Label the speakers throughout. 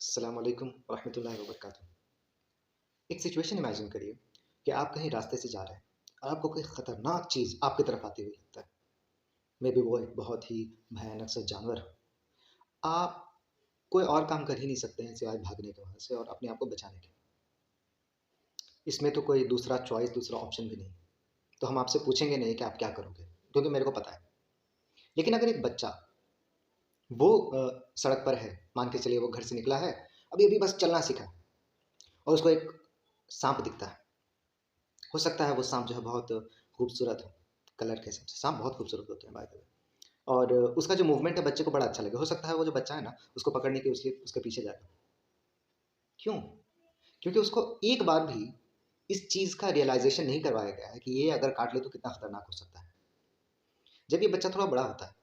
Speaker 1: अस्सलाम वालेकुम रहमतुल्लाहि व बरकातुहू। एक सिचुएशन इमेजिन करिए कि आप कहीं रास्ते से जा रहे हैं और आपको कोई ख़तरनाक चीज़ आपकी तरफ आती हुई लगता है। मे बी वो एक बहुत ही भयानक सा जानवर हो। आप कोई और काम कर ही नहीं सकते हैं सिवाय भागने के वहाँ से और अपने आप को बचाने के। इसमें तो कोई दूसरा चॉइस, दूसरा ऑप्शन भी नहीं। तो हम आपसे पूछेंगे नहीं कि आप क्या करोगे, क्योंकि मेरे को पता है। लेकिन अगर एक बच्चा वो सड़क पर है, मान के चलिए वो घर से निकला है, अभी-अभी बस चलना सीखा है और उसको एक साँप दिखता है। हो सकता है वो साँप जो है बहुत खूबसूरत हो, कलर के हिसाब से। साँप बहुत खूबसूरत होते हैं बाय द वे। और उसका जो मूवमेंट है बच्चे को बड़ा अच्छा लगे। हो सकता है वो जो बच्चा है ना, उसको पकड़ने के उसके उसके पीछे जाएगा। क्यों? क्योंकि उसको एक बार भी इस चीज़ का रियलाइज़ेशन नहीं करवाया गया है कि ये अगर काट ले तो कितना खतरनाक हो सकता है। जब ये बच्चा थोड़ा बड़ा होता है,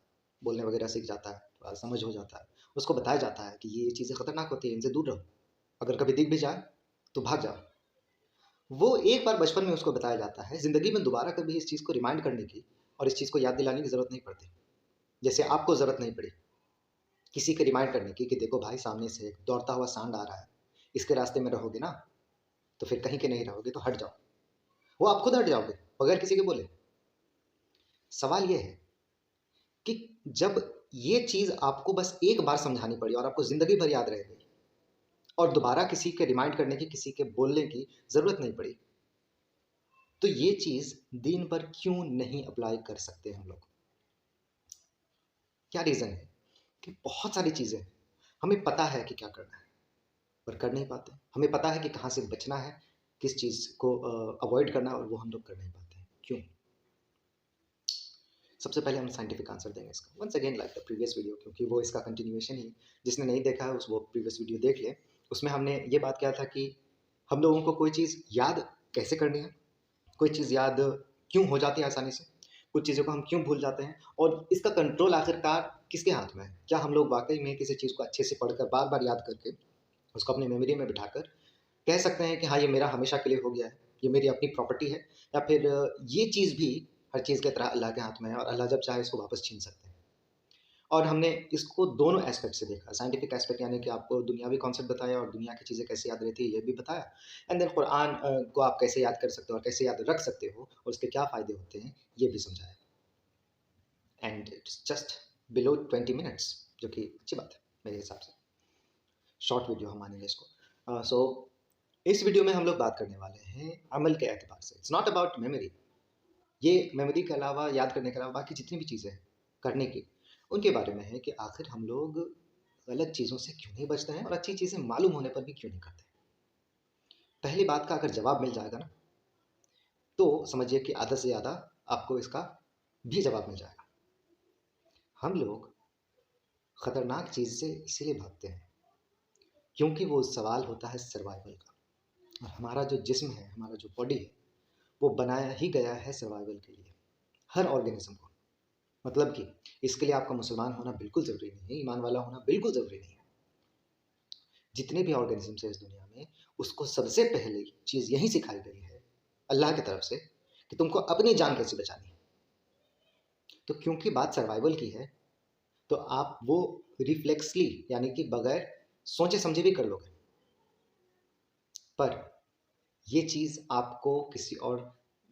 Speaker 1: बोलने वगैरह सीख जाता है, थोड़ा समझ हो जाता है, उसको बताया जाता है कि ये चीज़ें खतरनाक होती हैं, इनसे दूर रहो। अगर कभी दिख भी जाए, तो भाग जाओ। वो एक बार बचपन में उसको बताया जाता है, ज़िंदगी में दोबारा कभी इस चीज़ को रिमाइंड करने की और इस चीज़ को याद दिलाने की ज़रूरत नहीं पड़ती। जैसे आपको ज़रूरत नहीं पड़ी किसी को रिमाइंड करने की कि देखो भाई सामने से एक दौड़ता हुआ सांड आ रहा है, इसके रास्ते में रहोगे ना, तो फिर कहीं के नहीं रहोगे, तो हट जाओ। वो आप खुद हट जाओगे, बगैर किसी के बोले। सवाल ये है कि जब ये चीज़ आपको बस एक बार समझानी पड़ी और आपको ज़िंदगी भर याद रह गई और दोबारा किसी के रिमाइंड करने की, किसी के बोलने की ज़रूरत नहीं पड़ी, तो ये चीज़ दिन भर क्यों नहीं अप्लाई कर सकते हम लोग? क्या रीज़न है? कि बहुत सारी चीज़ें हैं, हमें पता है कि क्या करना है, पर कर नहीं पाते। हमें पता है कि कहाँ से बचना है, किस चीज़ को अवॉइड करना है और वो हम लोग कर नहीं पाते हैं। क्यों? सबसे पहले हम साइंटिफिक आंसर देंगे इसका। Once again like the previous video, क्योंकि वो इसका कंटिन्यूएशन ही, जिसने नहीं देखा है उस वो प्रीवियस वीडियो देख ले। उसमें हमने ये बात किया था कि हम लोगों को कोई चीज़ याद कैसे करनी है, कोई चीज़ याद क्यों हो जाती है आसानी से, कुछ चीज़ों को हम क्यों भूल जाते हैं और इसका कंट्रोल आखिरकार किसके हाथ में है? क्या हम लोग वाक़ई में किसी चीज़ को अच्छे से पढ़कर बार-बार याद करके उसको अपनी मेमोरी में बिठाकर कह सकते हैं कि हाँ, ये मेरा हमेशा के लिए हो गया है, ये मेरी अपनी प्रॉपर्टी है, या फिर ये चीज़ भी हर चीज़ की तरह अल्लाह के हाथ में है और अल्लाह जब चाहे इसको वापस छीन सकते हैं। और हमने इसको दोनों एस्पेक्ट से देखा, साइंटिफिक एस्पेक्ट यानी कि आपको दुनियावी कॉन्सेप्ट बताया और दुनिया की चीज़ें कैसे याद रहती है ये भी बताया। एंड देन कुरान को आप कैसे याद कर सकते हो और कैसे याद रख सकते हो और उसके क्या फ़ायदे होते हैं, ये भी समझाया। And it's just below 20 minutes, जो कि अच्छी बात है मेरे हिसाब से। शॉर्ट वीडियो हम मानेंगे इसको। सो इस वीडियो में हम लोग बात करने वाले हैं अमल के एतबार से। It's not about memory. ये मेमोरी के अलावा, याद करने के अलावा बाकी जितनी भी चीज़ें हैं करने की, उनके बारे में है कि आखिर हम लोग गलत चीज़ों से क्यों नहीं बचते हैं और अच्छी चीज़ें मालूम होने पर भी क्यों नहीं करते। पहली बात का अगर जवाब मिल जाएगा ना, तो समझिए कि आधा से ज़्यादा आपको इसका भी जवाब मिल जाएगा। हम लोग खतरनाक चीज़ से इसीलिए भागते हैं क्योंकि वो सवाल होता है सर्वाइवल का। और हमारा जो जिस्म है, हमारा जो बॉडी है, वो बनाया ही गया है सर्वाइवल के लिए, हर ऑर्गेनिज्म को। मतलब कि इसके लिए आपका मुसलमान होना बिल्कुल ज़रूरी नहीं है, ईमान वाला होना बिल्कुल ज़रूरी नहीं है। जितने भी ऑर्गेनिज़म्स हैं इस दुनिया में, उसको सबसे पहली चीज़ यही सिखाई गई है अल्लाह की तरफ से कि तुमको अपनी जान कैसे बचानी है। तो क्योंकि बात सर्वाइवल की है, तो आप वो रिफ्लेक्सली यानी कि बगैर सोचे-समझे भी कर लोगे। पर ये चीज़ आपको किसी और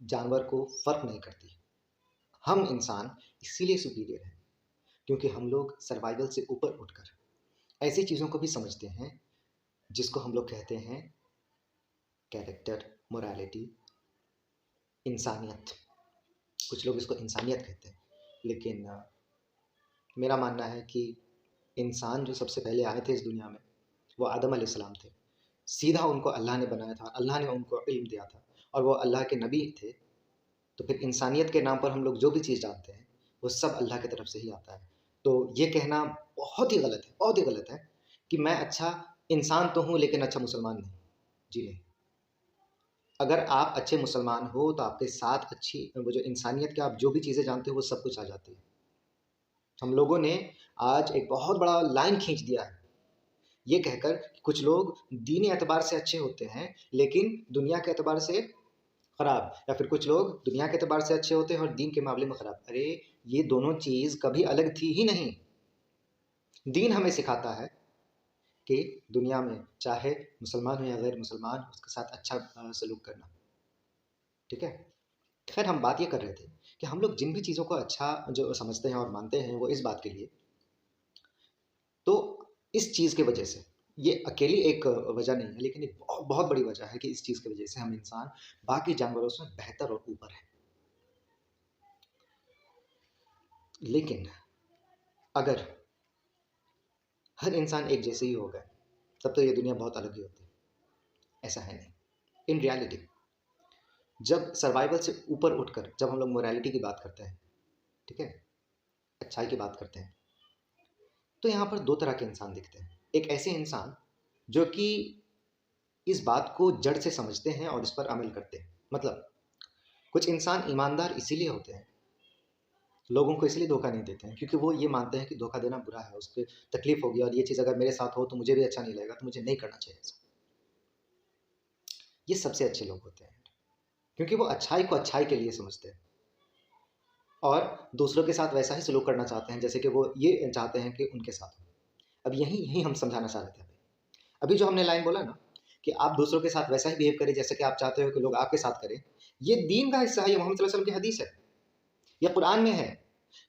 Speaker 1: जानवर को फ़र्क नहीं करती। हम इंसान इसीलिए सुपीरियर हैं, क्योंकि हम लोग सर्वाइवल से ऊपर उठकर ऐसी चीज़ों को भी समझते हैं जिसको हम लोग कहते हैं कैरेक्टर, मोरालिटी, इंसानियत। कुछ लोग इसको इंसानियत कहते हैं, लेकिन मेरा मानना है कि इंसान जो सबसे पहले आए थे इस दुनिया में, वो आदम अलैहिस्सलाम थे। सीधा उनको अल्लाह ने बनाया था, अल्लाह ने उनको इल्म दिया था और वो अल्लाह के नबी थे। तो फिर इंसानियत के नाम पर हम लोग जो भी चीज़ जानते हैं, वो सब अल्लाह की तरफ से ही आता है। तो ये कहना बहुत ही गलत है, बहुत ही गलत है कि मैं अच्छा इंसान तो हूँ लेकिन अच्छा मुसलमान नहीं। जी नहीं। अगर आप अच्छे मुसलमान हो तो आपके साथ अच्छी वो जो इंसानियत के आप जो भी चीज़ें जानते हो वो सब कुछ आ जाती है। हम लोगों ने आज एक बहुत बड़ा लाइन खींच दिया है, ये कहकर कि कुछ लोग दीनी एतबार से अच्छे होते हैं, लेकिन दुनिया के एतबार से खराब, या फिर कुछ लोग दुनिया के एतबार से अच्छे होते हैं और दीन के मामले में खराब। अरे! ये दोनों चीज़ कभी अलग थी ही नहीं। दीन हमें सिखाता है कि दुनिया में चाहे मुसलमान हो या गैर मुसलमान, उसके साथ अच्छा सलूक करना। ठीक है? खैर, हम बात ये कर रहे थे कि हम लोग जिन भी चीज़ों को अच्छा जो समझते हैं और मानते हैं, वो इस बात के लिए, तो इस चीज़ की वजह से, ये अकेली एक वजह नहीं है, लेकिन एक बहुत बहुत बड़ी वजह है कि इस चीज़ की वजह से हम इंसान बाकी जानवरों से बेहतर और ऊपर है। लेकिन अगर हर इंसान एक जैसे ही हो गए, तब तो ये दुनिया बहुत अलग ही होती। ऐसा है नहीं। इन रियलिटी, जब सर्वाइवल से ऊपर उठकर जब हम लोग मोरालिटी की बात करते हैं, ठीक है, अच्छाई की बात करते हैं, तो यहाँ पर दो तरह के इंसान दिखते हैं। एक ऐसे इंसान जो कि इस बात को जड़ से समझते हैं और इस पर अमल करते हैं। मतलब कुछ इंसान ईमानदार इसीलिए होते हैं, लोगों को इसलिए धोखा नहीं देते हैं क्योंकि वो ये मानते हैं कि धोखा देना बुरा है, उसको तकलीफ होगी और ये चीज़ अगर मेरे साथ हो तो मुझे भी अच्छा नहीं लगेगा, तो मुझे नहीं करना चाहिए ऐसा। ये सबसे अच्छे लोग होते हैं क्योंकि वो अच्छाई को अच्छाई के लिए समझते हैं और दूसरों के साथ वैसा ही सलूक करना चाहते हैं जैसे कि वो ये चाहते हैं कि उनके साथ हो। अब यही यही हम समझाना चाह रहे थे अभी जो हमने लाइन बोला ना कि आप दूसरों के साथ वैसा ही बिहेव करें जैसे कि आप चाहते हो कि लोग आपके साथ करें, ये दीन का हिस्सा है, ये मोहम्मद सल्लल्लाहु अलैहि वसल्लम की हदीस है, ये कुरान में है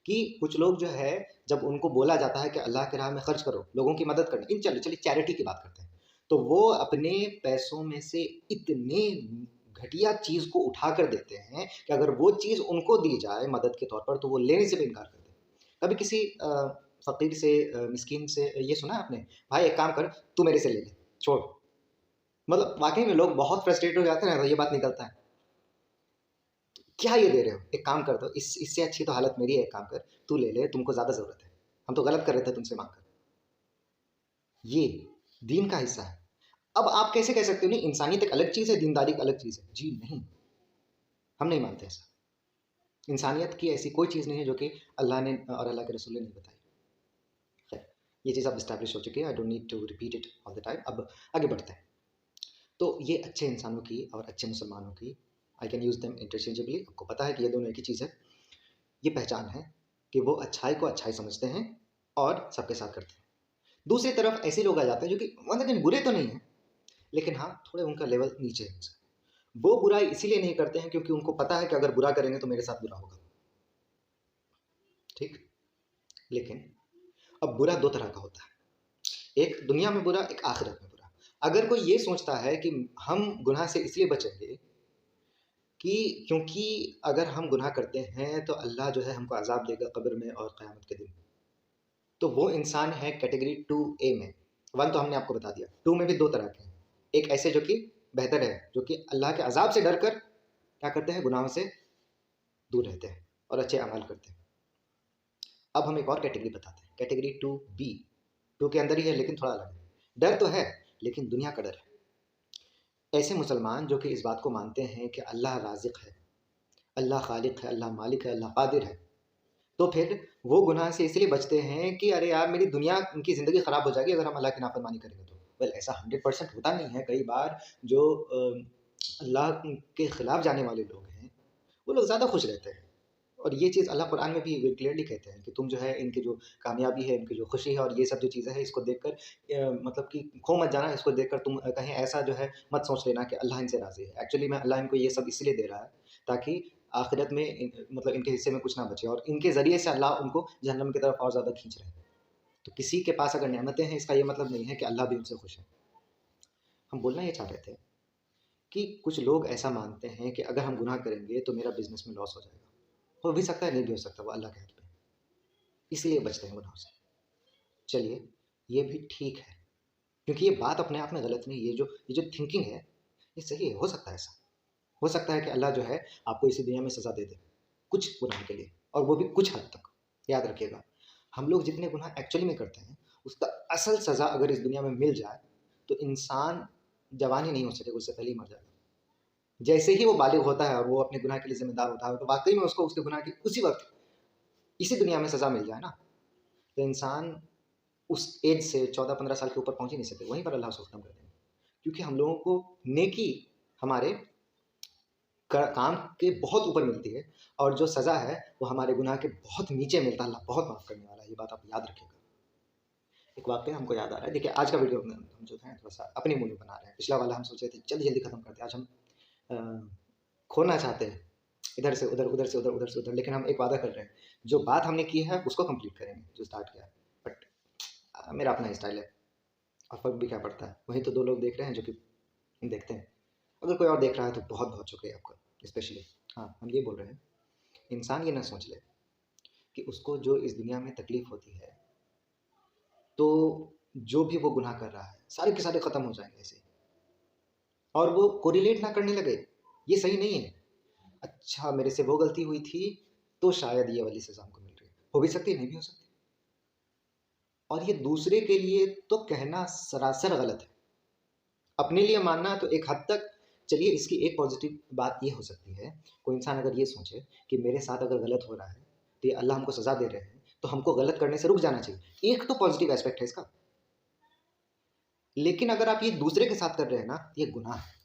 Speaker 1: कि कुछ लोग जो है जब उनको बोला जाता है कि अल्लाह के राह में खर्च करो, लोगों की मदद करना, इन चलिए चलिए चैरिटी की बात करते हैं, तो वो अपने पैसों में से इतने घटिया चीज़ को उठा कर देते हैं कि अगर वो चीज़ उनको दी जाए मदद के तौर पर तो वो लेने से भी इनकार करते हैं। कभी किसी फ़कीर से मिस्कीन से ये सुना है आपने, भाई एक काम कर, तू मेरे से ले ले, छोड़। मतलब वाक़ई में लोग बहुत फ्रस्ट्रेटेड हो जाते हैं ना, तो ये बात निकलता है। क्या ये दे रहे हो? एक काम कर दो, इससे अच्छी तो हालत मेरी है, एक काम कर, तू ले ले, तुमको ज़्यादा ज़रूरत है। हम तो गलत कर रहे थे तुमसे माँग कर। ये दीन का हिस्सा है। अब आप कैसे कह सकते हो नहीं इंसानियत एक अलग चीज़ है, दीनदारी एक अलग चीज़ है? जी नहीं, हम नहीं मानते ऐसा। इंसानियत की ऐसी कोई चीज़ नहीं है जो कि अल्लाह ने और अल्लाह के रसूल ने नहीं बताई। खैर, ये चीज़ अब एस्टैब्लिश हो चुकी है, I don't need to repeat it all the time. अब आगे बढ़ते हैं। तो ये अच्छे इंसानों की और अच्छे मुसलमानों की, I can use them interchangeably, आपको पता है कि ये दोनों एक ही चीज़ है। ये पहचान है कि वो अच्छाई को अच्छाई समझते हैं और सबके साथ करते हैं। दूसरी तरफ ऐसे लोग आ जाते हैं जो कि वंस अगेन बुरे तो नहीं हैं, लेकिन हाँ, थोड़े उनका लेवल नीचे है हमसे। वो बुराई इसीलिए नहीं करते हैं क्योंकि उनको पता है कि अगर बुरा करेंगे तो मेरे साथ बुरा होगा। ठीक? लेकिन अब बुरा दो तरह का होता है। एक दुनिया में बुरा, एक आखिरत में बुरा। अगर कोई ये सोचता है कि हम गुनाह से इसलिए बचेंगे कि क्योंकि अगर हम गुनाह करते हैं तो अल्लाह जो है हमको अज़ाब देगा कब्र में और क़यामत के दिन। तो वो इंसान है कैटेगरी 2A में। 1 तो हमने आपको बता दिया, 2 में भी 2 तरह के हैं। एक ऐसे जो कि बेहतर है, जो कि अल्लाह के अज़ाब से डर कर क्या करते हैं, गुनाहों से दूर रहते हैं और अच्छे अमल करते हैं। अब हम एक और कैटेगरी बताते हैं, कैटेगरी 2B, 2 के अंदर ही है लेकिन थोड़ा अलग है। डर तो है, लेकिन दुनिया का डर है। ऐसे मुसलमान जो कि इस बात को मानते हैं कि अल्लाह राज़िक़ है, अल्लाह ख़ालिक़ है, अल्लाह मालिक है, अल्लाह क़ादिर है, तो फिर वो गुनाह से इसलिए बचते हैं कि अरे यार मेरी दुनिया की ज़िंदगी ख़राब हो जाएगी अगर हम अल्लाह की नाफ़रमानी करेंगे तो। वेल ऐसा 100% होता नहीं है, कई बार जो अल्लाह के ख़िलाफ़ जाने वाले लोग हैं, वो लोग ज़्यादा खुश रहते हैं। और ये चीज़ अल्लाह कुरान में भी क्लियरली कहते हैं कि तुम जो है इनकी जो कामयाबी है, इनकी जो खुशी है और ये सब जो चीज़ें हैं इसको देखकर मतलब कि खो मत जाना, इसको देखकर तुम कहीं ऐसा जो है मत सोच लेना कि अल्लाह इनसे राज़ी है। एक्चुअली में अल्लाह इनको ये सब इसलिए दे रहा है ताकि आखिरत में मतलब इनके हिस्से में कुछ ना बचे और इनके ज़रिए से अल्लाह उनको जहन्नम की तरफ और ज़्यादा खींच रहे हैं। तो किसी के पास अगर नेमतें हैं, इसका ये मतलब नहीं है कि अल्लाह भी उनसे खुश है। हम बोलना ये चाह रहे थे कि कुछ लोग ऐसा मानते हैं कि अगर हम गुनाह करेंगे तो मेरा बिज़नेस में लॉस हो जाएगा। हो भी सकता है, नहीं भी हो सकता, वो अल्लाह के हाथ में है। इसलिए बचते हैं गुनाहों से। चलिए, ये भी ठीक है, क्योंकि ये बात अपने आप में गलत नहीं, ये जो थिंकिंग है, ये सही है, हो सकता है ऐसा। हो सकता है कि अल्लाह जो है आपको इसी दुनिया में सज़ा दे दे, कुछ गुनाह के लिए और वो भी कुछ हद तक। याद रखिएगा, हम लोग जितने गुनाह एक्चुअली में करते हैं, उसका असल सज़ा अगर इस दुनिया में मिल जाए, तो इंसान जवान ही नहीं हो सकेगा, उससे पहले ही मर जाएगा। जैसे ही वो बालिग होता है और वो अपने गुनाह के लिए ज़िम्मेदार होता है, तो वाक़ई में उसको उसके गुनाह की उसी वक़्त, इसी दुनिया में सज़ा मिल जाए ना, तो इंसान उस एज से 14-15 साल के ऊपर पहुँच ही नहीं सकते, वहीं पर अल्लाह उसको ख़त्म कर देंगे। क्योंकि हम लोगों को नेकी हमारे काम के बहुत ऊपर मिलती है और जो सज़ा है वो हमारे गुनाह के बहुत नीचे मिलता है। अल्लाह बहुत माफ़ करने वाला है, ये बात आप याद रखिएगा। एक वाक़या हमको याद आ रहा है। देखिए आज का वीडियो में हम जो है थोड़ा-सा अपने मूड में बना रहे हैं। पिछला वाला हम सोचे थे जल्दी-जल्दी खत्म कर दें। आज हम अ, खोना चाहते हैं, इधर से उधर, उधर से उधर, उधर से उधर, लेकिन हम एक वादा कर रहे हैं, जो बात हमने की है उसको कंप्लीट करेंगे, जो स्टार्ट किया है। बट मेरा अपना स्टाइल है और फ़र्क भी क्या पड़ता है। वहीं तो 2 लोग देख रहे हैं जो कि देखते हैं। अगर कोई और देख रहा है तो बहुत-बहुत शुक्रिया आपका स्पेशली। हाँ, हम ये बोल रहे हैं, इंसान ये ना सोच ले कि उसको जो इस दुनिया में तकलीफ़ होती है, तो जो भी वो गुनाह कर रहा है, सारे के सारे खत्म हो जाएँगे ऐसे ही। और वो कोरिलेट ना करने लगे, ये सही नहीं है। अच्छा मेरे से वो गलती हुई थी, तो शायद ये वाली सज़ा हमको मिल रही है। हो भी सकती है, नहीं भी हो सकती। और ये दूसरे के लिए तो कहना सरासर गलत है। अपने लिए मानना तो एक हद तक चलिए इसकी एक पॉज़िटिव बात ये हो सकती है, कोई इंसान अगर ये सोचे कि मेरे साथ अगर गलत हो रहा है, तो ये अल्लाह हमको सज़ा दे रहे हैं, तो हमको गलत करने से रुक जाना चाहिए। एक तो पॉज़िटिव एस्पेक्ट है इसका। लेकिन अगर आप ये दूसरे के साथ कर रहे हैं ना, ये गुनाह है।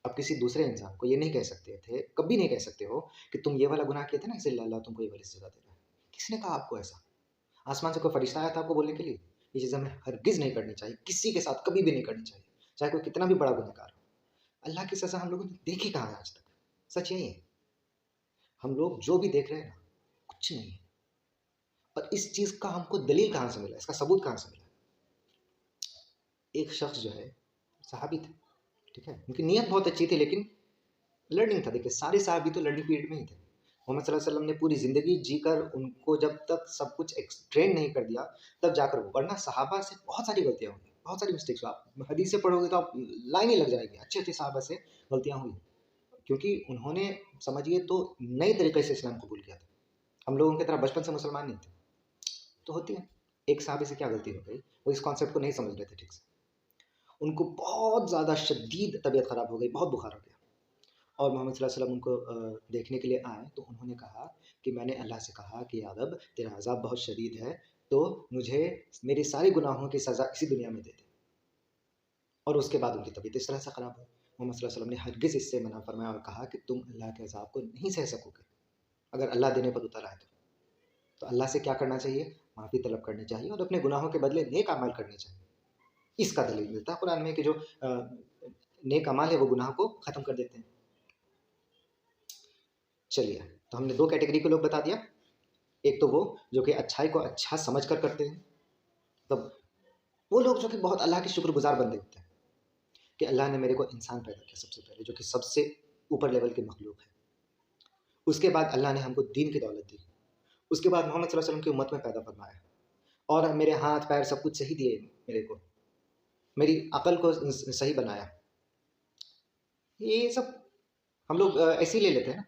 Speaker 1: आप किसी दूसरे इंसान को ये नहीं कह सकते थे, कभी नहीं कह सकते हो कि तुम ये वाला गुनाह किए थे ना, इसलिए अल्लाह तुमको ये वाली सज़ा दे रहा है। किसने कहा आपको ऐसा? आसमान से कोई फरिश्ता आया था आपको बोलने के लिए? ये चीज़ हमें हरगिज़ नहीं करनी चाहिए, किसी के साथ कभी भी नहीं करनी चाहिए, चाहे कोई कितना भी बड़ा गुनहगार हो। अल्लाह की सज़ा हम लोगों ने देखी कहाँ है आज तक? सच यही है। हम लोग जो भी देख रहे हैं ना, कुछ नहीं है। और इस चीज़ का हमको दलील कहाँ से मिला? इसका सबूत कहाँ से मिला? एक शख्स जो है, सहाबी थे, ठीक है? उनकी नीयत बहुत अच्छी थी लेकिन लर्निंग था। देखिए सारे सहाबी तो लर्निंग पीरियड में ही थे। मोहम्मद सल्लल्लाहु अलैहि वसल्लम ने पूरी ज़िंदगी जीकर उनको जब तक सब कुछ ट्रेन नहीं कर दिया, तब जाकर वो, वरना सहाबा से बहुत सारी गलतियाँ हुई, बहुत सारी मिस्टेक्स हुआ। आप हदीसें पढ़ोगे तो आप लाइन ही लग जाएगी, अच्छे-अच्छे सहाबा से गलतियाँ हुई। क्योंकि उन्होंने समझिए तो नए तरीके से इस्लाम कबूल किया था। हम लोगों की तरह बचपन से मुसलमान नहीं थे। तो होती है, एक सहाबी से क्या गलती हो गई, वो इस कॉन्सेप्ट को नहीं समझ रहे थे ठीक से। उनको बहुत ज़्यादा शदीद तबीयत ख़राब हो गई, बहुत बुखार हो गया। और मोहम्मद सल्लल्लाहु अलैहि वसल्लम उनको देखने के लिए आए, तो उन्होंने कहा कि मैंने अल्लाह से कहा कि या रब तेरा अज़ाब बहुत शदीद है, तो मुझे मेरे सारे गुनाहों की सज़ा इसी दुनिया में दे दे। और उसके बाद उनकी तबीयत इस तरह से ख़राब हुई। मोहम्मद सल्लल्लाहु अलैहि वसल्लम ने हरगिज़ इससे मना फरमाया और कहा कि तुम अल्लाह के अज़ाब को नहीं सह सकोगे, अगर अल्लाह देने पर उतर आए तो। तो अल्लाह से क्या करना चाहिए? माफ़ी तलब करनी चाहिए और अपने गुनाहों के बदले नेक अमाल करने चाहिए। इसका दलील मिलता है कुरान में कि जो नेक अमाल है वो गुनाह को ख़त्म कर देते हैं। चलिए, तो हमने 2 कैटेगरी के लोग बता दिया। एक तो वो जो कि अच्छाई को अच्छा समझ कर करते हैं, मतलब वो लोग जो कि बहुत अल्लाह के शुक्रगुज़ार बंदे होते हैं कि अल्लाह ने मेरे को इंसान पैदा किया सबसे पहले, जो कि सबसे ऊपर लेवल की मखलूक है। उसके बाद अल्लाह ने हमको दीन की दौलत दी। उसके बाद मोहम्मद सल्लल्लाहु अलैहि वसल्लम की उम्मत में पैदा फरमाया और मेरे हाथ-पैर सब कुछ सही दिए मेरे को, मेरी अक़ल को सही बनाया। ये सब हम लोग ऐसे ही ले लेते हैं ना,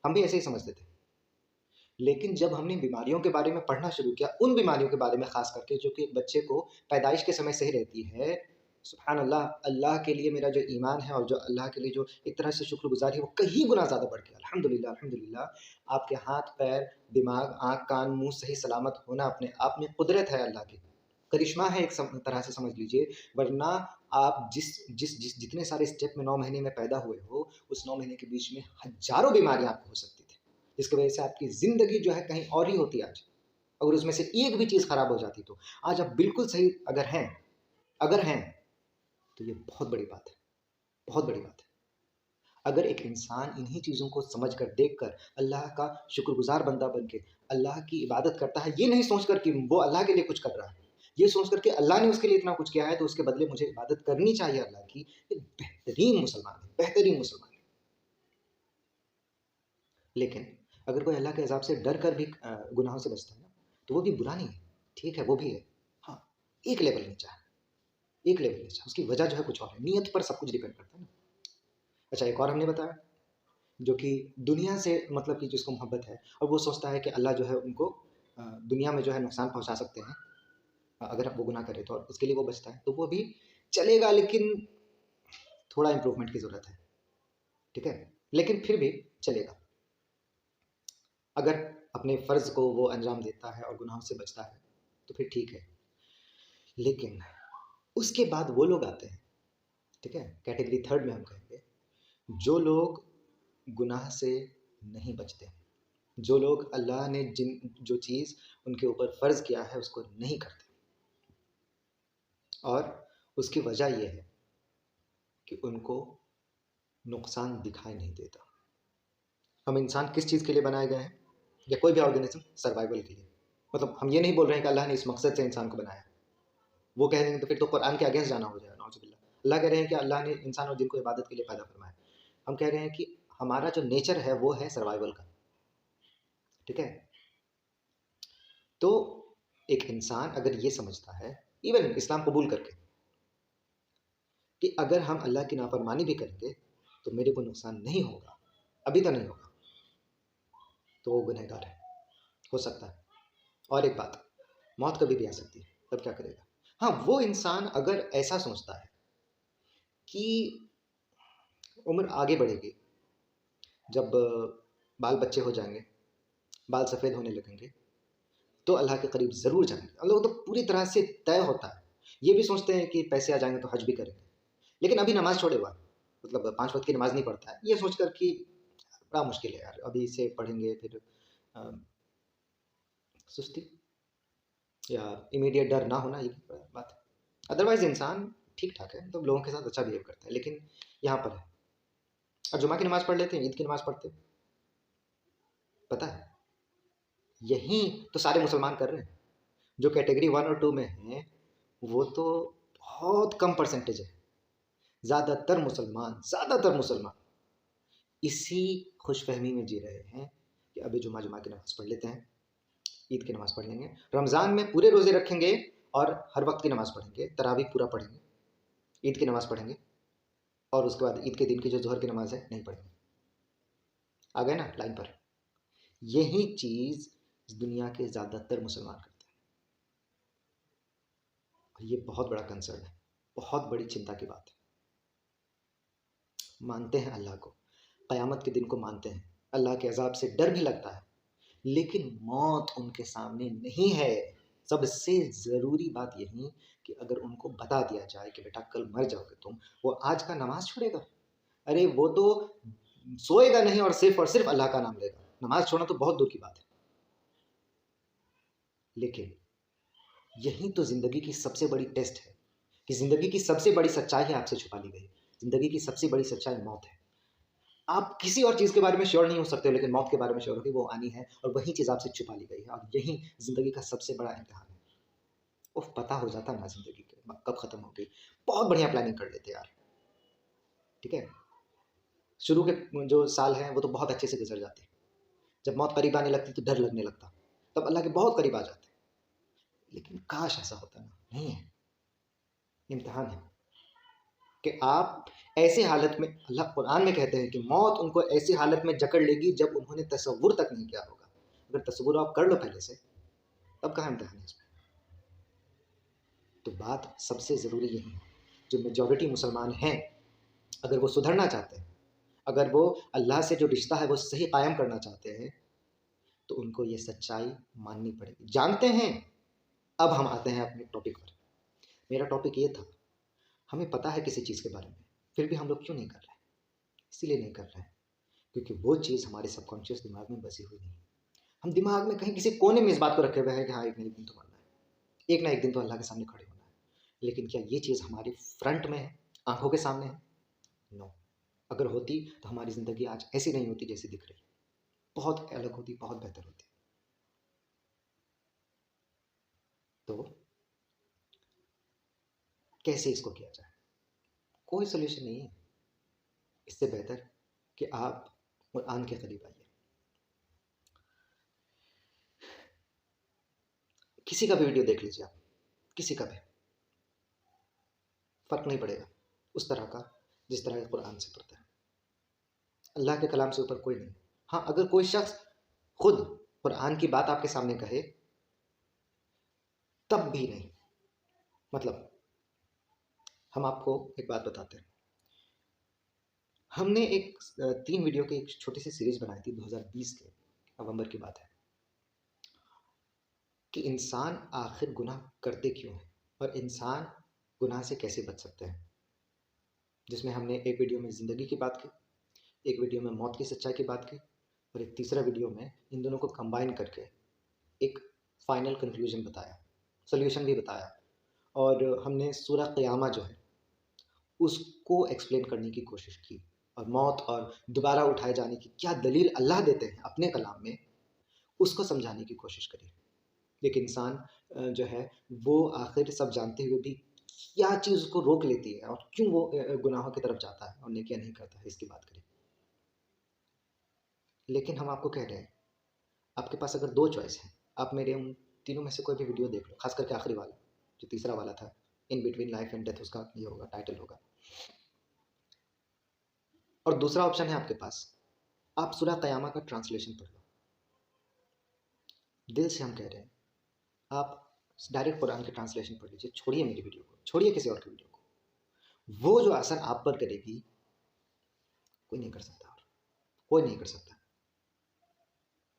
Speaker 1: हम भी ऐसे ही समझते थे। लेकिन जब हमने बीमारियों के बारे में पढ़ना शुरू किया, उन बीमारियों के बारे में ख़ास करके जो कि एक बच्चे को पैदाइश के समय से ही रहती है, सुब्हान अल्लाह, अल्लाह के लिए मेरा जो ईमान है और जो अल्लाह के लिए जो एक तरह से शुक्रगुज़ारी है, वो कहीं गुना ज़्यादा बढ़ गया। अल्हम्दुलिल्लाह, अल्हम्दुलिल्लाह। आपके हाथ, पैर, दिमाग, आँख, कान, मुँह सही सलामत होना अपने आप में कुदरत है अल्लाह की। करिश्मा है एक तरह से समझ लीजिए, वरना आप जितने सारे स्टेप में 9 महीने में पैदा हुए हो, उस 9 महीने के बीच में हज़ारों बीमारियाँ आपको हो सकती थी। जिसकी वजह से आपकी ज़िंदगी जो है कहीं और ही होती आज। अगर उसमें से एक भी चीज़ खराब हो जाती तो। आज आप बिल्कुल सही अगर हैं, तो ये बहुत बड़ी बात है, बहुत बड़ी बात है। अगर एक इंसान इन्हीं चीज़ों को समझ कर, देख कर, अल्लाह का शुक्रगुज़ार बंदा बन के अल्लाह की इबादत करता है, ये नहीं सोच कर कि वो अल्लाह के लिए कुछ कर रहा है। ये सोच कर के अल्लाह ने उसके लिए इतना कुछ किया है, तो उसके बदले मुझे इबादत करनी चाहिए अल्लाह की। ये बेहतरीन मुसलमान है, बेहतरीन मुसलमान है। लेकिन अगर कोई अल्लाह के अज़ाब से डर कर भी गुनाहों से बचता है ना, तो वो भी बुरा नहीं है, ठीक है, वो भी है। हाँ, एक लेवल नीचा है, एक लेवल नीचा। उसकी वजह जो है कुछ और है, नीयत पर सब कुछ डिपेंड करता है ना। अच्छा एक और हमने बताया, जो कि दुनिया से मतलब कि जिसको मोहब्बत है और वो सोचता है कि अल्लाह जो है उनको दुनिया में जो है नुकसान पहुँचा सकते हैं, अगर वो गुनाह करे तो, और उसके लिए वो बचता है, तो वो भी चलेगा लेकिन थोड़ा इम्प्रूवमेंट की ज़रूरत है, ठीक है? लेकिन फिर भी चलेगा। अगर अपने फ़र्ज़ को वो अंजाम देता है और गुनाहों से बचता है, तो फिर ठीक है। लेकिन उसके बाद वो लोग आते हैं, ठीक है? कैटेगरी 3rd में हम कहेंगे, जो लोग गुनाह से नहीं बचते हैं। जो लोग अल्लाह ने जो चीज़ उनके ऊपर फ़र्ज़ किया है उसको नहीं करते। और उसकी वजह ये है कि उनको नुकसान दिखाई नहीं देता। हम इंसान किस चीज़ के लिए बनाए गए हैं, या कोई भी ऑर्गेनिज्म सर्वाइवल के लिए। मतलब हम ये नहीं बोल रहे हैं कि अल्लाह ने इस मकसद से इंसान को बनाया। वो कह देंगे तो फिर तो कुरान के अगेंस्ट जाना हो जाएगा, नाउज़ुबिल्लाह। अल्लाह कह रहे हैं कि अल्लाह ने इंसान और जिन को इबादत के लिए पैदा फरमाया। हम कह रहे हैं कि हमारा जो नेचर है वो है सर्वाइवल का, ठीक है। तो एक इंसान अगर ये समझता है, इवन इस्लाम कबूल करके, कि अगर हम अल्लाह की नाफरमानी भी करेंगे तो मेरे को नुकसान नहीं होगा, अभी तो नहीं होगा, तो वो गुनहगार है, हो सकता है। और एक बात, मौत कभी भी आ सकती है, तब क्या करेगा? हाँ, वो इंसान अगर ऐसा सोचता है कि उम्र आगे बढ़ेगी, जब बाल बच्चे हो जाएंगे, बाल सफ़ेद होने लगेंगे, तो अल्लाह के करीब ज़रूर जाएंगे। अल्लाह तो पूरी तरह से तय होता है। ये भी सोचते हैं कि पैसे आ जाएंगे तो हज भी करेंगे, लेकिन अभी नमाज छोड़े हुआ, मतलब 5 वक्त की नमाज नहीं पढ़ता है, ये सोचकर कि बड़ा मुश्किल है यार, अभी से पढ़ेंगे फिर अ, सुस्ती या इमीडिएट डर ना होना, ये भी बात है। अदरवाइज इंसान ठीक ठाक है, तो लोगों के साथ अच्छा बिहेव करता है, लेकिन यहाँ पर है। और जुमा की नमाज पढ़ लेते हैं, ईद की नमाज पढ़ते हैं, पता है, यही तो सारे मुसलमान कर रहे हैं। जो कैटेगरी 1 और 2 में हैं, वो तो बहुत कम परसेंटेज है। ज़्यादातर मुसलमान इसी खुशफहमी में जी रहे हैं कि अभी जुमा की नमाज पढ़ लेते हैं, ईद की नमाज पढ़ लेंगे, रमज़ान में पूरे रोज़े रखेंगे और हर वक्त की नमाज पढ़ेंगे, तरावी पूरा पढ़ेंगे, ईद की नमाज पढ़ेंगे, और उसके बाद ईद के दिन की जो ज़ोहर की नमाज है नहीं पढ़ेंगे। आ गए ना लाइन पर? यही चीज़ दुनिया के ज़्यादातर मुसलमान करते हैं, और ये बहुत बड़ा कंसर्न है, बहुत बड़ी चिंता की बात है। मानते हैं अल्लाह को, क़यामत के दिन को मानते हैं, अल्लाह के अज़ाब से डर भी लगता है, लेकिन मौत उनके सामने नहीं है। सबसे ज़रूरी बात यही कि अगर उनको बता दिया जाए कि बेटा कल मर जाओगे तुम, वो आज का नमाज़ छोड़ेगा? अरे वो तो सोएगा नहीं और सिर्फ अल्लाह का नाम लेगा। नमाज़ छोड़ना तो बहुत दूर की बात है। लेकिन यही तो ज़िंदगी की सबसे बड़ी टेस्ट है, कि ज़िंदगी की सबसे बड़ी सच्चाई आपसे छुपा ली गई। ज़िंदगी की सबसे बड़ी सच्चाई मौत है। आप किसी और चीज़ के बारे में श्योर नहीं हो सकते हो, लेकिन मौत के बारे में श्योर हो कि वो आनी है, और वही चीज़ आपसे छुपा ली गई है, और यही ज़िंदगी का सबसे बड़ा इम्तिहान है। उफ़! पता हो जाता ना ज़िंदगी के कब ख़त्म होगी, बहुत बढ़िया प्लानिंग कर लेते यार, ठीक है? शुरू के जो साल हैं वो तो बहुत अच्छे से गुज़र जाते हैं। जब मौत करीब आने लगती तो डर लगने लगता, तब अल्लाह के बहुत करीब आ जाते। लेकिन काश ऐसा होता ना, नहीं है, इम्तिहान है कि आप ऐसी हालत में, अल्लाह कुरान में कहते हैं कि मौत उनको ऐसी हालत में जकड़ लेगी जब उन्होंने तसव्वुर तक नहीं किया होगा। अगर तसव्वुर आप कर लो पहले से, तब कहाँ इम्तिहान है इसमें? तो बात सबसे ज़रूरी यही है, जो मेजॉरिटी मुसलमान हैं, अगर वो सुधरना चाहते हैं, अगर वो अल्लाह से जो रिश्ता है वो सही कायम करना चाहते हैं, तो उनको ये सच्चाई माननी पड़ेगी। जानते हैं, अब हम आते हैं अपने टॉपिक पर। मेरा टॉपिक ये था, हमें पता है किसी चीज़ के बारे में, फिर भी हम लोग क्यों नहीं कर रहे हैं? इसीलिए नहीं कर रहे हैं क्योंकि वो चीज़ हमारे सबकॉन्शियस दिमाग में बसी हुई नहीं है। हम दिमाग में कहीं किसी कोने में इस बात को रखे हुए हैं कि हाँ, एक ना एक दिन तो मरना है, एक ना एक दिन तो अल्लाह के सामने खड़े होना है। लेकिन क्या ये चीज़ हमारी फ्रंट में है, आँखों के सामने है? नो। अगर होती तो हमारी ज़िंदगी आज ऐसी नहीं होती जैसी दिख रही, बहुत अलग होती, बहुत बेहतर होती। तो कैसे इसको किया जाए? कोई सॉल्यूशन नहीं है। इससे बेहतर कि आप कुरान के करीब आइए। किसी का भी वीडियो देख लीजिए आप, किसी का भी, फ़र्क नहीं पड़ेगा उस तरह का जिस तरह का कुरान से पढ़ता है। अल्लाह के कलाम से ऊपर कोई नहीं। हाँ, अगर कोई शख्स खुद कुरान की बात आपके सामने कहे, तब भी नहीं। मतलब हम आपको एक बात बताते हैं। हमने एक 3 वीडियो की एक छोटी सी सीरीज़ बनाई थी 2020 के नवंबर की बात है, कि इंसान आखिर गुनाह करते क्यों हैं और इंसान गुनाह से कैसे बच सकते हैं। जिसमें हमने एक वीडियो में ज़िंदगी की बात की, एक वीडियो में मौत की सच्चाई की बात की, और एक तीसरा वीडियो में इन दोनों को कंबाइन करके एक फाइनल कंक्लूजन बताया, सॉल्यूशन भी बताया, और हमने सूरह क़यामा जो है उसको एक्सप्लेन करने की कोशिश की, और मौत और दोबारा उठाए जाने की क्या दलील अल्लाह देते हैं अपने कलाम में, उसको समझाने की कोशिश करी। लेकिन इंसान जो है वो आखिर सब जानते हुए भी क्या चीज़ उसको रोक लेती है और क्यों वो गुनाहों की तरफ जाता है और नेकियां नहीं करता है, इसकी बात करें। लेकिन हम आपको कह रहे हैं, आपके पास अगर दो चॉइस है, आप मेरे उन तीनों में से कोई भी वीडियो देख लो, खास करके आखिरी वाला, जो तीसरा वाला था, in between life and death, उसका ये होगा, टाइटल होगा। और दूसरा ऑप्शन है आपके पास, आप सूरह क़यामा का ट्रांसलेशन पढ़ लो। दिल से हम कह रहे हैं, आप डायरेक्ट कुरान के ट्रांसलेशन पढ़ लीजिए, छोड़िए मेरी वीडियो को, छोड़िए किसी और की वीडियो को। वो जो असर आप पर करेगी कोई नहीं कर सकता, और कोई नहीं कर सकता।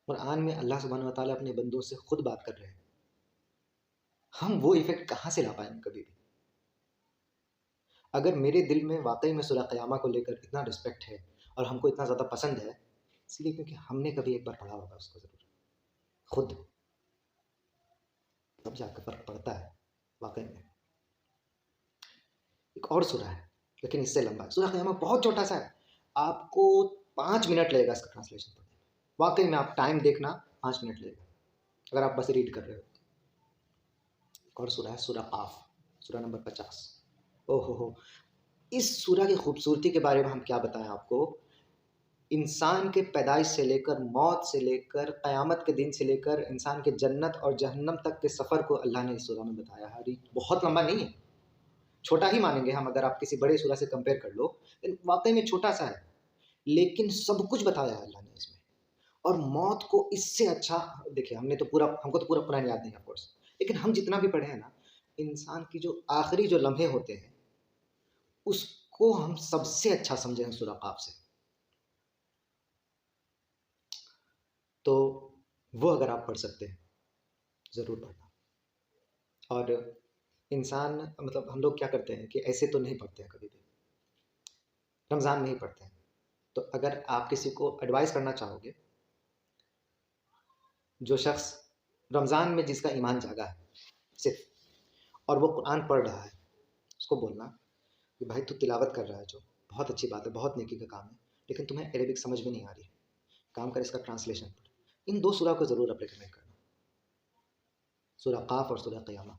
Speaker 1: कुरान में अल्लाह सुब्हानहू व तआला अपने बंदों से खुद बात कर रहे हैं, हम वो इफेक्ट कहाँ से ला पाएंगे कभी भी। अगर मेरे दिल में वाकई में सूरह क़यामा को लेकर इतना रिस्पेक्ट है और हमको इतना ज़्यादा पसंद है, इसलिए क्योंकि हमने कभी एक बार पढ़ा होगा उसको ज़रूर खुद, तब जाकर फ़र्क पड़ता है वाकई में। एक और सूरह है लेकिन इससे लंबा है, सूरह क़यामा बहुत छोटा सा है, आपको 5 मिनट लगेगा इसका ट्रांसलेशन पढ़ने में। वाकई में आप टाइम देखना, 5 मिनट लगेगा अगर आप बस रीड कर रहे हो। एक और सूरह है सूरह क़ाफ, सूरह नंबर 50। ओहो हो, इस सूरह की खूबसूरती के बारे में हम क्या बताएं आपको। इंसान के पैदाइश से लेकर, मौत से लेकर, क़यामत के दिन से लेकर, इंसान के जन्नत और जहन्नम तक के सफ़र को अल्लाह ने इस सूरह में बताया है। ये बहुत लंबा नहीं है, छोटा ही मानेंगे हम अगर आप किसी बड़े सूरह से कंपेयर कर लो, लेकिन वाकई में छोटा सा है, लेकिन सब कुछ बताया है अल्लाह ने इसमें। और मौत को इससे अच्छा, देखिए हमने तो पूरा, हमको तो पूरा कुरान याद नहीं ऑफ कोर्स, लेकिन हम जितना भी पढ़े हैं ना, इंसान की जो आखिरी जो लम्हे होते हैं उसको हम सबसे अच्छा समझे हैं सूरह क़ाफ से। तो वो अगर आप पढ़ सकते हैं ज़रूर पढ़ना। और इंसान, मतलब हम लोग क्या करते हैं कि ऐसे तो नहीं पढ़ते हैं कभी भी, रमज़ान में ही पढ़ते हैं। तो अगर आप किसी को एडवाइस करना चाहोगे, जो शख्स रमज़ान में जिसका ईमान जागा है सिर्फ, और वो कुरान पढ़ रहा है, उसको बोलना कि भाई तू तिलावत कर रहा है, जो बहुत अच्छी बात है, बहुत नेकी का काम है, लेकिन तुम्हें अरेबिक समझ में नहीं आ रही, काम कर इसका ट्रांसलेशन पढ़। इन दो सूरह को ज़रूर आप रिकमेंड करना, सूरह क़ाफ और सूरह क़यामा।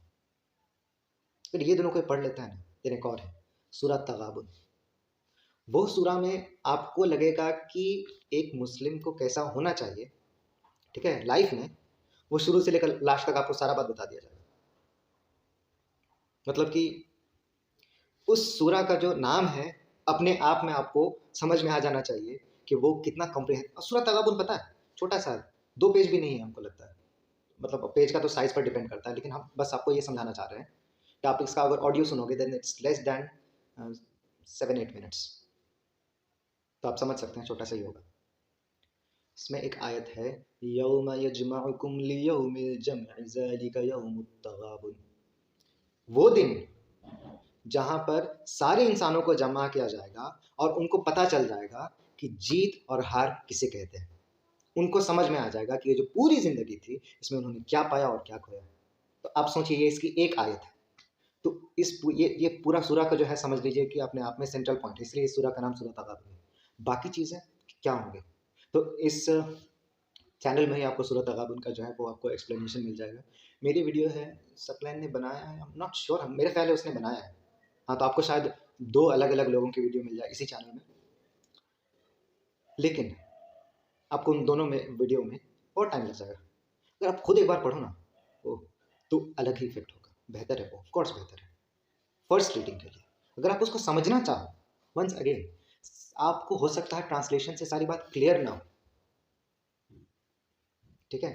Speaker 1: फिर ये दोनों कोई पढ़ लेता है ना, फिर एक और है सूरह तगाबुन। वो सूरह में आपको लगेगा कि एक मुस्लिम को कैसा होना चाहिए, ठीक है, लाइफ में, वो शुरू से लेकर लास्ट तक आपको सारा बात बता दिया जाएगा। मतलब कि उस सूरह का जो नाम है, अपने आप में आपको समझ में आ जाना चाहिए कि वो कितना कॉम्प्रिहेंसिव। सूरह तगाबुन पता है, छोटा सा 2 पेज भी नहीं है हमको लगता है, मतलब पेज का तो साइज़ पर डिपेंड करता है, लेकिन हम बस आपको ये समझाना चाह रहे हैं कि आप इसका अगर ऑडियो सुनोगे then it's less than 7-8 minutes, तो आप समझ सकते हैं छोटा सा ही होगा। इसमें एक आयत है, यौम यजमउकुम लियौमिल जमअ ज़ालिका यौमुत तगाबुन। वो दिन जहाँ पर सारे इंसानों को जमा किया जाएगा और उनको पता चल जाएगा कि जीत और हार किसे कहते हैं। उनको समझ में आ जाएगा कि ये जो पूरी ज़िंदगी थी, इसमें उन्होंने क्या पाया और क्या खोया। तो आप सोचिए, ये इसकी एक आयत है। तो ये पूरा सूरा का जो है, समझ लीजिए कि अपने आप में सेंट्रल पॉइंट है, इसलिए इस सूरा का नाम सूरह तगाबुन है। बाकी चीज़ें क्या होंगे, तो इस चैनल में ही आपको सूरह तगाबुन का जो है वो आपको एक्सप्लेनेशन मिल जाएगा। मेरी वीडियो है, सकलैन ने बनाया है, आई एम नॉट श्योर, मेरे ख्याल है उसने बनाया है। हाँ, तो आपको शायद 2 अलग-अलग लोगों की वीडियो मिल जाए इसी चैनल में। लेकिन आपको उन दोनों में वीडियो में और टाइम लग जाएगा। अगर आप खुद एक बार पढ़ो ना, ओह! तो अलग ही इफ़ेक्ट होगा। बेहतर है वो, ऑफ कोर्स बेहतर है। फर्स्ट रीडिंग के लिए अगर आप उसको समझना चाहो, वंस अगेन, आपको हो सकता है ट्रांसलेशन से सारी बात क्लियर ना हो, ठीक है?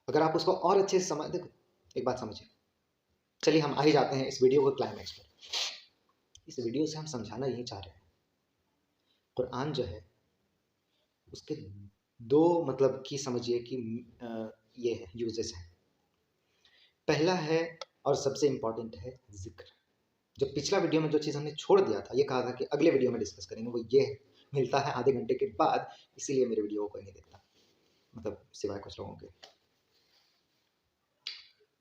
Speaker 1: अगर आप उसको और अच्छे से समझ, देखो एक बात समझिए, चलिए हम आ ही जाते हैं इस वीडियो को क्लाइमैक्स पर। इस वीडियो से हम समझाना यही चाह रहे हैं, कुरान जो है उसके 2 मतलब कि समझिए कि ये है, यूजेस हैं। पहला है और सबसे इम्पोर्टेंट है ज़िक्र। जो पिछला वीडियो में जो चीज़ हमने छोड़ दिया था, ये कहा था कि अगले वीडियो में डिस्कस करेंगे, वो ये मिलता है आधे घंटे के बाद, इसीलिए मेरे वीडियो को कोई नहीं देखता, मतलब सिवाय कुछ लोगों के।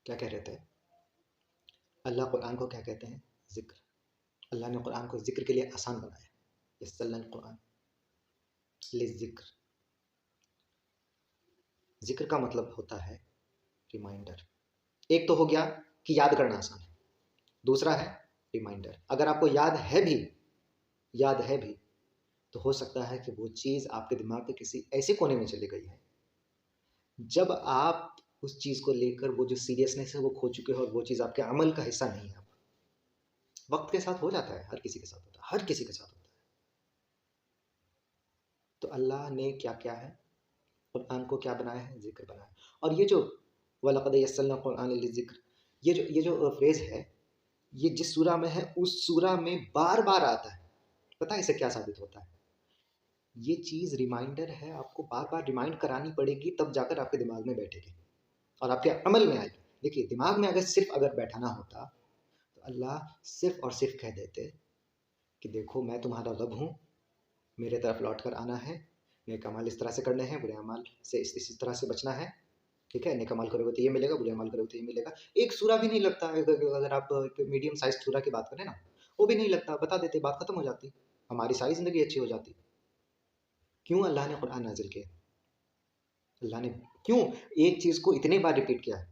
Speaker 1: क्या कह रहे थे? अल्लाह कुरान को क्या कहते हैं? ज़िक्र। अल्लाह ने कुरान को ज़िक्र के लिए आसान बनाया। यस्सरनल कुरान लिज़्ज़िक्र। ज़िक्र का मतलब होता है रिमाइंडर। एक तो हो गया कि याद करना आसान है, दूसरा है रिमाइंडर। अगर आपको याद है भी, तो हो सकता है कि वो चीज़ आपके दिमाग के किसी ऐसे कोने में चली गई है, जब आप उस चीज़ को लेकर वो जो सीरियसनेस है वो खो चुके हो और वो चीज़ आपके अमल का हिस्सा नहीं है अब। वक़्त के साथ हो जाता है, हर किसी के साथ होता है, हर किसी के साथ होता है। तो अल्लाह ने क्या किया है? कुरान को क्या बनाया है? ज़िक्र बनाया है। और ये जो वलक़द यस्सरना कुरान लिज़्ज़िक्र, ये जो फ्रेज़ है, ये जिस सूरा में है उस सूरा में बार-बार आता है। पता है इससे क्या साबित होता है? ये चीज़ रिमाइंडर है, आपको बार-बार रिमाइंड करानी पड़ेगी तब जाकर आपके दिमाग में बैठेगी और आपके अमल में आएगी। देखिए, दिमाग में अगर बैठाना होता, तो अल्लाह सिर्फ़ और सिर्फ़ कह देते कि देखो मैं तुम्हारा रब हूँ, मेरे तरफ लौट कर आना है, नेक अमाल इस तरह से करने हैं, बुरे अमाल से इस तरह से बचना है, ठीक है? नेक अमाल करोगे तो ये मिलेगा, बुरे अमाल करोगे तो ये मिलेगा। एक सूरा भी नहीं लगता है, अगर आप एक मीडियम साइज़ सूरा की बात करें ना, वो भी नहीं लगता, बता देते, बात खत्म हो जाती, हमारी सारी ज़िंदगी अच्छी हो जाती। क्यों अल्लाह ने कुरान नाज़िल किया? अल्लाह ने क्यों एक चीज़ को इतने बार रिपीट किया है?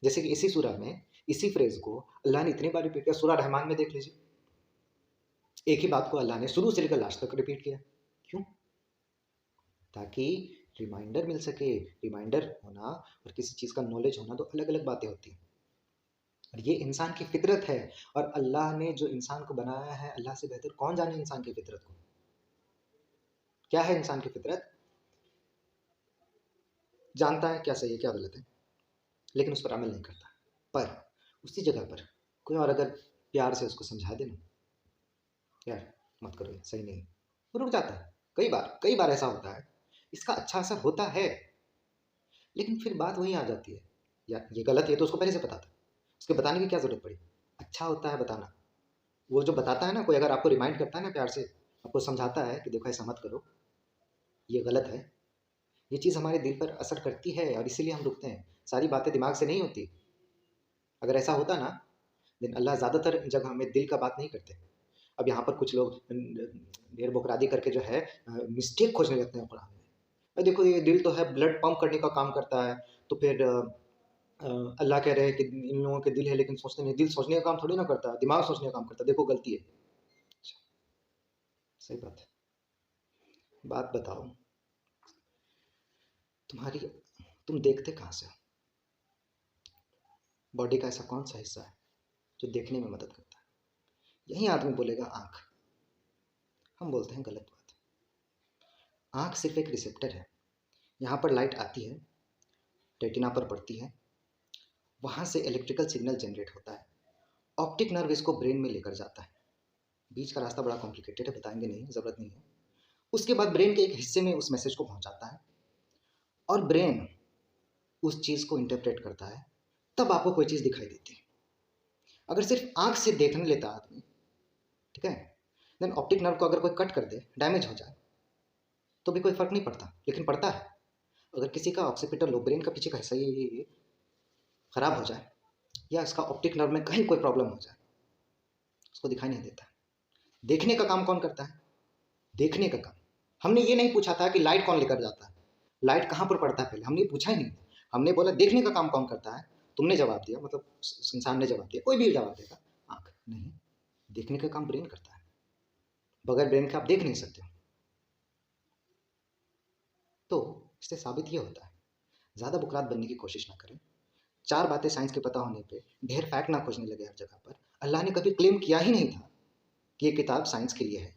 Speaker 1: जैसे कि इसी सूरा में, इसी फ्रेज़ को अल्लाह ने इतनी बार रिपीट किया, सूरा रहमान में देख लीजिए। एक ही बात को अल्लाह ने शुरू से लेकर लास्ट तक रिपीट किया। क्यों? ताकि रिमाइंडर मिल सके। रिमाइंडर होना और किसी चीज़ का नॉलेज होना, दो अलग-अलग बातें होती हैं। और ये इंसान की फ़ितरत है, और अल्लाह ने जो इंसान को बनाया है, अल्लाह से बेहतर कौन जाने इंसान की फ़ितरत को? क्या है इंसान की फ़ितरत? जानता है क्या सही है, क्या गलत है, लेकिन उस पर अमल नहीं करता। पर उसी जगह पर कोई और अगर प्यार से उसको समझा दे ना, यार मत करो, ये सही नहीं, वो रुक जाता है। कई बार ऐसा होता है, इसका अच्छा असर होता है, लेकिन फिर बात वहीं आ जाती है, यार ये गलत है तो उसको पहले से पता था, उसके बताने की क्या ज़रूरत पड़ी? अच्छा होता है बताना। वो जो बताता है ना, कोई अगर आपको रिमाइंड करता है ना प्यार से, आपको समझाता है कि देखो ऐसा मत करो, ये गलत है, ये चीज़ हमारे दिल पर असर करती है और इसीलिए हम रुकते हैं। सारी बातें दिमाग से नहीं होती। अगर ऐसा होता ना, देन अल्लाह ज़्यादातर जगह हमें दिल का बात नहीं करते। अब यहाँ पर कुछ लोग ढेर बोकरादी करके जो है मिस्टेक खोजने लगते हैं कुरान में। देखो ये दिल तो है, ब्लड पंप करने का काम करता है, तो फिर अल्लाह कह रहे हैं कि इन लोगों के दिल है लेकिन सोचते नहीं। दिल सोचने का काम थोड़ी ना करता है, दिमाग सोचने का काम करता है, देखो गलती है। अच्छा, सही बात है। बात बताओ, तुम्हारी तुम देखते कहाँ से हो? बॉडी का ऐसा कौन सा हिस्सा है जो देखने में मदद करता है? यही आदमी बोलेगा आँख। हम बोलते हैं गलत बात। आँख सिर्फ एक रिसेप्टर है। यहाँ पर लाइट आती है, रेटिना पर पड़ती है, वहाँ से इलेक्ट्रिकल सिग्नल जनरेट होता है, ऑप्टिक नर्व इसको ब्रेन में लेकर जाता है। बीच का रास्ता बड़ा कॉम्प्लिकेटेड है, बताएंगे नहीं, ज़रूरत नहीं है। उसके बाद ब्रेन के एक हिस्से में उस मैसेज को पहुँचाता है, और ब्रेन उस चीज़ को इंटरप्रेट करता है, तब आपको कोई चीज़ दिखाई देती है। अगर सिर्फ आँख से देखने लेता आदमी, ठीक है, देन ऑप्टिक नर्व को अगर कोई कट कर दे, डैमेज हो जाए, तो भी कोई फ़र्क नहीं पड़ता। लेकिन पड़ता है अगर किसी का ऑक्सीपिटल लोब, ब्रेन का पीछे का हिस्सा ये खराब हो जाए, या इसका ऑप्टिक नर्व में कहीं कोई प्रॉब्लम हो जाए, उसको दिखाई नहीं देता। देखने का काम कौन करता है? देखने का काम। हमने ये नहीं पूछा था कि लाइट कौन लेकर जाता है, लाइट कहाँ पर पड़ता है, पहले हमने पूछा ही नहीं। हमने बोला देखने का काम कौन करता है, तुमने जवाब दिया, मतलब इंसान ने जवाब दिया, कोई भी जवाब देगा, आँख नहीं। देखने का काम ब्रेन करता है, बगैर ब्रेन के आप देख नहीं सकते हो। तो इससे साबित ये होता है, ज़्यादा बुकरात बनने की कोशिश ना करें। चार बातें साइंस के पता होने पे ढेर फैक्ट ना खोजने लगे हर जगह पर। अल्लाह ने कभी क्लेम किया ही नहीं था कि ये किताब साइंस के लिए है,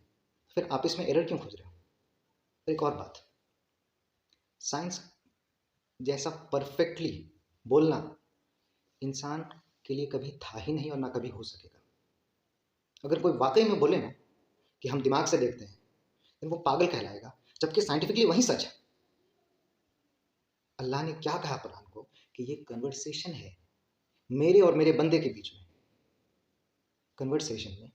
Speaker 1: फिर आप इसमें एरर क्यों खोज रहे हो? एक और बात, साइंस जैसा परफेक्टली बोलना इंसान के लिए कभी था ही नहीं और ना कभी हो सकेगा। अगर कोई वाकई में बोले ना कि हम दिमाग से देखते हैं, तो वो पागल कहलाएगा, जबकि साइंटिफिकली वही सच है। अल्लाह ने क्या कहा कुरान को कि ये कन्वर्सेशन है मेरे और मेरे बंदे के बीच में। कन्वर्सेशन में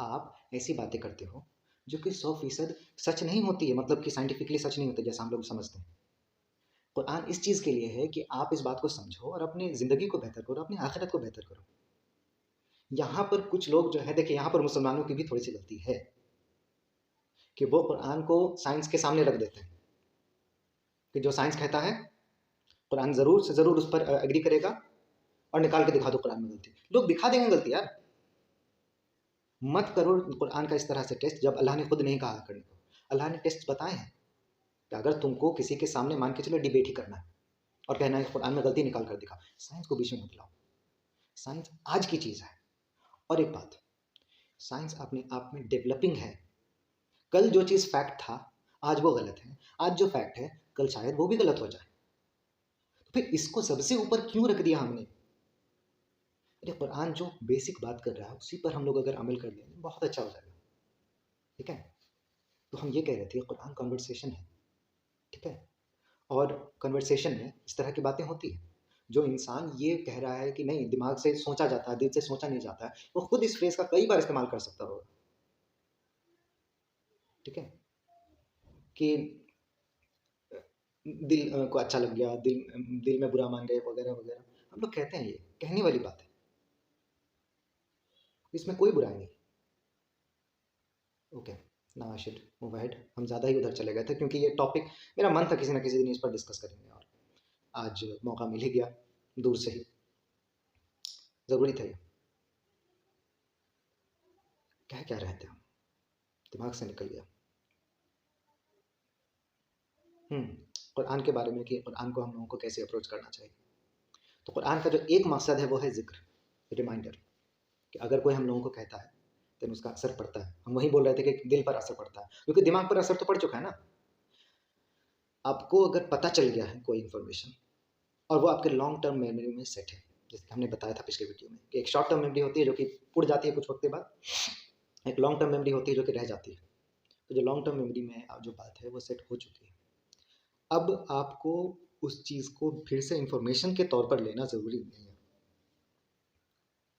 Speaker 1: आप ऐसी बातें करते हो जो कि 100% सच नहीं होती है, मतलब कि साइंटिफिकली सच नहीं होती जैसा हम लोग समझते हैं। कुरान इस चीज़ के लिए है कि आप इस बात को समझो और अपनी ज़िंदगी को बेहतर करो, अपनी आखिरत को बेहतर करो। यहाँ पर कुछ लोग जो है, देखिए यहाँ पर मुसलमानों की भी थोड़ी सी गलती है कि वो कुरान को साइंस के सामने रख देते हैं कि जो साइंस कहता है कुरान ज़रूर से ज़रूर उस पर एग्री करेगा, और निकाल के दिखा दो कुरान में गलती। लोग दिखा देंगे गलती यार। मत करो कुरान का इस तरह से टेस्ट जब अल्लाह ने खुद नहीं कहा करने को। अल्लाह ने टेस्ट बताए हैं कि अगर तुमको किसी के सामने मान के चलो डिबेट ही करना है और कहना है कुरान में गलती निकाल कर दिखा, साइंस को बीच में मत लाओ। साइंस आज की चीज़ है। और एक बात, साइंस अपने आप में डेवलपिंग है। कल जो चीज़ फैक्ट था आज वो गलत है, आज जो फैक्ट है कल शायद वो भी गलत हो जाए। तो फिर इसको सबसे ऊपर क्यों रख दिया हमने? अरे कुरान जो बेसिक बात कर रहा है उसी पर हम लोग अगर अमल कर लें बहुत अच्छा हो जाएगा। ठीक है, तो हम ये कह रहे थे कुरान कन्वर्सेशन है। ठीक है, और कन्वर्सेशन में इस तरह की बातें होती हैं। जो इंसान ये कह रहा है कि नहीं दिमाग से सोचा जाता है, दिल से सोचा नहीं जाता है, वो खुद इस फ्रेज का कई बार इस्तेमाल कर सकता होगा। ठीक है, कि दिल को अच्छा लग गया, दिल दिल में बुरा मान गए वगैरह वगैरह। हम लोग कहते हैं, ये कहने वाली बात है, इसमें कोई बुराई नहीं। Okay, now I should move ahead. हम ज़्यादा ही उधर चले गए थे क्योंकि ये टॉपिक मेरा मन था किसी ना किसी दिन इस पर डिस्कस करेंगे, और आज मौका मिल ही गया दूर से ही, ज़रूरी था ये। कह क्या रहे थे हम, दिमाग से निकल गया। कुरान के बारे में कि कुरान को हम लोगों को कैसे अप्रोच करना चाहिए। तो कुरान का जो एक मकसद है वो है ज़िक्र, रिमाइंडर, कि अगर कोई हम लोगों को कहता है तो उसका असर पड़ता है। हम वही बोल रहे थे कि दिल पर असर पड़ता है, क्योंकि दिमाग पर असर तो पड़ चुका है ना। आपको अगर पता चल गया है कोई इन्फॉर्मेशन और वो आपके लॉन्ग टर्म मेमोरी में सेट है, जैसे कि हमने बताया था पिछले वीडियो में कि एक शॉर्ट टर्म मेमोरी होती है जो कि उड़ जाती है कुछ वक्त के बाद, एक लॉन्ग टर्म मेमोरी होती है जो कि रह जाती है। तो जो लॉन्ग टर्म मेमोरी में जो बात है वो सेट हो चुकी है। अब आपको उस चीज़ को फिर से इंफॉर्मेशन के तौर पर लेना ज़रूरी नहीं है।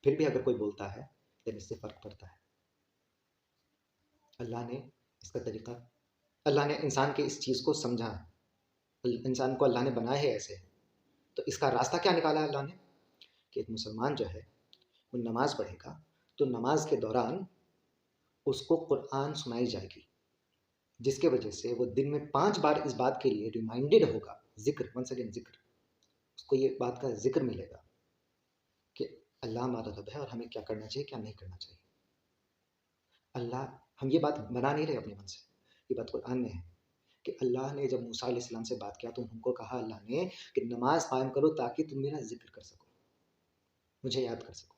Speaker 1: फिर भी अगर कोई बोलता है तो इससे फ़र्क पड़ता है। अल्लाह ने इसका तरीक़ा, अल्लाह ने इंसान के इस चीज़ को समझा है, इंसान को अल्लाह ने बनाया है ऐसे। तो इसका रास्ता क्या निकाला है अल्लाह ने, कि एक मुसलमान जो है वो नमाज़ पढ़ेगा तो नमाज के दौरान उसको कुरान सुनाई जाएगी, जिसके वजह से वो दिन में 5 बार इस बात के लिए रिमाइंडेड होगा। ज़िक्र, वंस अगेन ज़िक्र, उसको ये बात का ज़िक्र मिलेगा कि अल्लाह हमारा रब है और हमें क्या करना चाहिए क्या नहीं करना चाहिए। अल्लाह, हम ये बात बना नहीं रहे अपने मन से, ये बात कुरान में है कि अल्लाह ने जब मूसा अलैहिस्सलाम से बात किया तो उनको कहा अल्लाह ने कि नमाज कायम करो ताकि तुम मेरा ज़िक्र कर सको, मुझे याद कर सको।